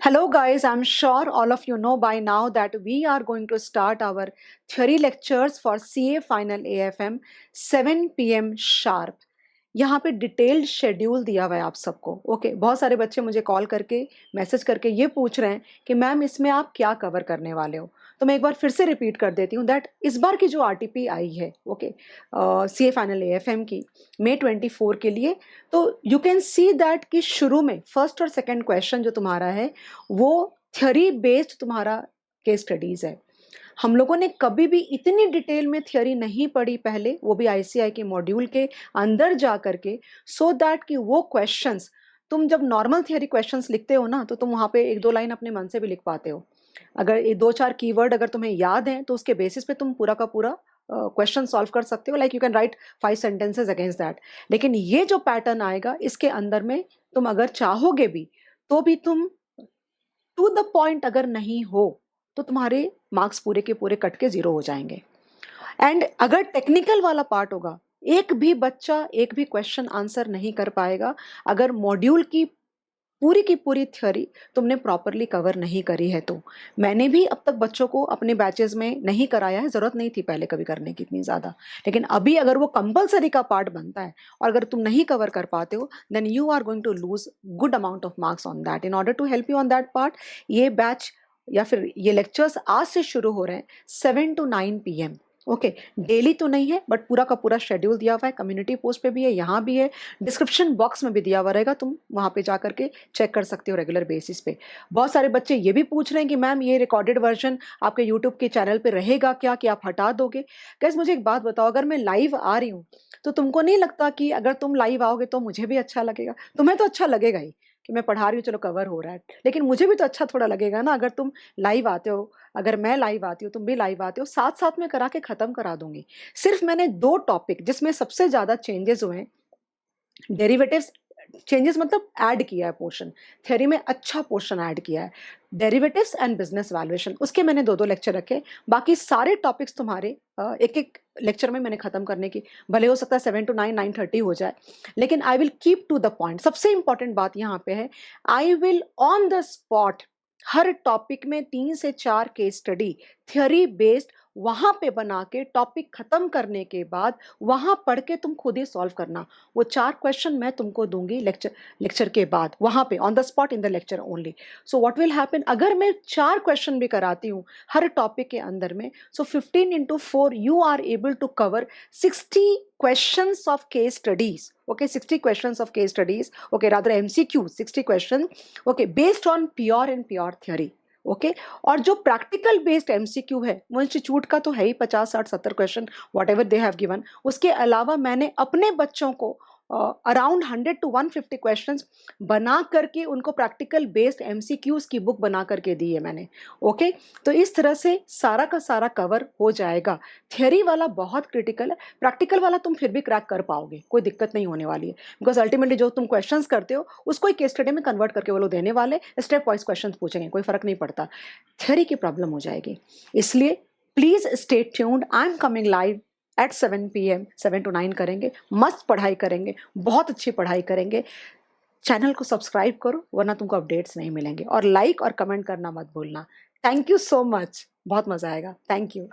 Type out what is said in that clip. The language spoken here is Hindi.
Hello, guys. I'm sure all of you know by now that we are going to start our theory lectures for CA Final AFM 7 PM sharp. यहाँ पे डिटेल्ड शेड्यूल दिया हुआ है आप सबको। ओके, बहुत सारे बच्चे मुझे कॉल करके मैसेज करके ये पूछ रहे हैं कि मैम इसमें आप क्या कवर करने वाले हो। तो मैं एक बार फिर से रिपीट कर देती हूँ दैट इस बार की जो आरटीपी आई है ओके सीए फाइनल एएफएम की मई 24 के लिए, तो यू कैन सी दैट कि शुरू में फर्स्ट और सेकंड क्वेश्चन जो तुम्हारा है वो थ्योरी बेस्ड तुम्हारा केस स्टडीज़ है। हम लोगों ने कभी भी इतनी डिटेल में थियोरी नहीं पढ़ी पहले, वो भी आईसीआई के मॉड्यूल के अंदर जा करके, सो दैट कि वो क्वेश्चंस तुम जब नॉर्मल थियोरी क्वेश्चंस लिखते हो ना तो तुम वहाँ पे एक दो लाइन अपने मन से भी लिख पाते हो। अगर ये दो चार कीवर्ड अगर तुम्हें याद हैं तो उसके बेसिस पे तुम पूरा का पूरा क्वेश्चन सॉल्व कर सकते हो। Like you can write 5 sentences against that. लेकिन ये जो पैटर्न आएगा इसके अंदर में तुम अगर चाहोगे भी तो भी तुम टू द पॉइंट अगर नहीं हो तो तुम्हारे मार्क्स पूरे के पूरे कट के 0 हो जाएंगे। एंड अगर टेक्निकल वाला पार्ट होगा, एक भी बच्चा एक भी क्वेश्चन आंसर नहीं कर पाएगा अगर मॉड्यूल की पूरी थ्योरी तुमने प्रॉपरली कवर नहीं करी है। तो मैंने भी अब तक बच्चों को अपने बैचेस में नहीं कराया है, ज़रूरत नहीं थी पहले कभी करने की इतनी ज़्यादा, लेकिन अभी अगर वो कंपलसरी का पार्ट बनता है और अगर तुम नहीं कवर कर पाते हो then you are going to lose good amount of marks on that. In order to help you on that part, ये बैच या फिर ये लेक्चर्स आज से शुरू हो रहे हैं 7 to 9 PM। ओके, डेली तो नहीं है बट पूरा का पूरा शेड्यूल दिया हुआ है, कम्युनिटी पोस्ट पे भी है, यहाँ भी है, डिस्क्रिप्शन बॉक्स में भी दिया हुआ रहेगा, तुम वहाँ पे जा करके चेक कर सकते हो रेगुलर बेसिस पे। बहुत सारे बच्चे ये भी पूछ रहे हैं कि मैम ये रिकॉर्डेड वर्जन आपके यूट्यूब के चैनल पे रहेगा क्या, कि आप हटा दोगे। गाइस मुझे एक बात बताओ, अगर मैं लाइव आ रही हूँ तो तुमको नहीं लगता कि अगर तुम लाइव आओगे तो मुझे भी अच्छा लगेगा? तुम्हें तो अच्छा लगेगा ही कि मैं पढ़ा रही हूँ, चलो कवर हो रहा है, लेकिन मुझे भी तो अच्छा थोड़ा लगेगा ना अगर तुम लाइव आते हो, अगर मैं लाइव आती हूँ, तुम भी लाइव आते हो, साथ साथ में करा के खत्म करा दूंगी। सिर्फ मैंने 2 टॉपिक जिसमें सबसे ज्यादा चेंजेस हुए हैं, डेरिवेटिव्स चेंजेस मतलब ऐड किया है पोर्शन, थ्योरी में अच्छा पोर्शन ऐड किया है, डेरिवेटिव्स एंड बिजनेस वैल्यूएशन, उसके मैंने 2 लेक्चर रखे। बाकी सारे टॉपिक्स तुम्हारे एक एक लेक्चर में मैंने खत्म करने की, भले हो सकता है 7 to 9 9:30 हो जाए, लेकिन I will keep to the point. सबसे इंपॉर्टेंट बात यहाँ पे है, I will on the spot हर टॉपिक में 3 से 4 केस स्टडी थ्योरी बेस्ड वहां पे बना के टॉपिक खत्म करने के बाद वहां पढ़ के तुम खुद ही सॉल्व करना। वो 4 क्वेश्चन मैं तुमको दूंगी लेक्चर के बाद, वहां पे on the spot in the lecture only. So what will happen, अगर मैं 4 क्वेश्चन भी कराती हूँ हर टॉपिक के अंदर में, so 15 into 4 you are able to cover 60 questions of case studies। Okay, 60 questions of case studies, okay, rather MCQ 60 question, okay, based on pure and pure theory। Okay और जो प्रैक्टिकल बेस्ड एमसीक्यू है वो इंस्टीट्यूट का तो है ही 50 60 70 question what ever they have given. उसके अलावा मैंने अपने बच्चों को अराउंड 100 to 150 क्वेश्चंस बना करके उनको प्रैक्टिकल बेस्ड एमसीक्यूज की बुक बना करके दी है मैंने। ओके, तो इस तरह से सारा का सारा कवर हो जाएगा। थियरी वाला बहुत क्रिटिकल है, प्रैक्टिकल वाला तुम फिर भी क्रैक कर पाओगे, कोई दिक्कत नहीं होने वाली है, बिकॉज अल्टीमेटली जो तुम क्वेश्चंस करते हो उसको एक केस स्टडी में कन्वर्ट करके वो लोग देने वाले, स्टेप वाइज क्वेश्चन पूछेंगे, कोई फर्क नहीं पड़ता, थियरी की प्रॉब्लम हो जाएगी। इसलिए please stay tuned, I am coming live at 7 PM, 7 to 9 करेंगे, मस्त पढ़ाई करेंगे, बहुत अच्छी पढ़ाई करेंगे। चैनल को सब्सक्राइब करो वरना तुमको अपडेट्स नहीं मिलेंगे, और लाइक और कमेंट करना मत भूलना। थैंक यू सो मच, बहुत मजा आएगा। Thank you.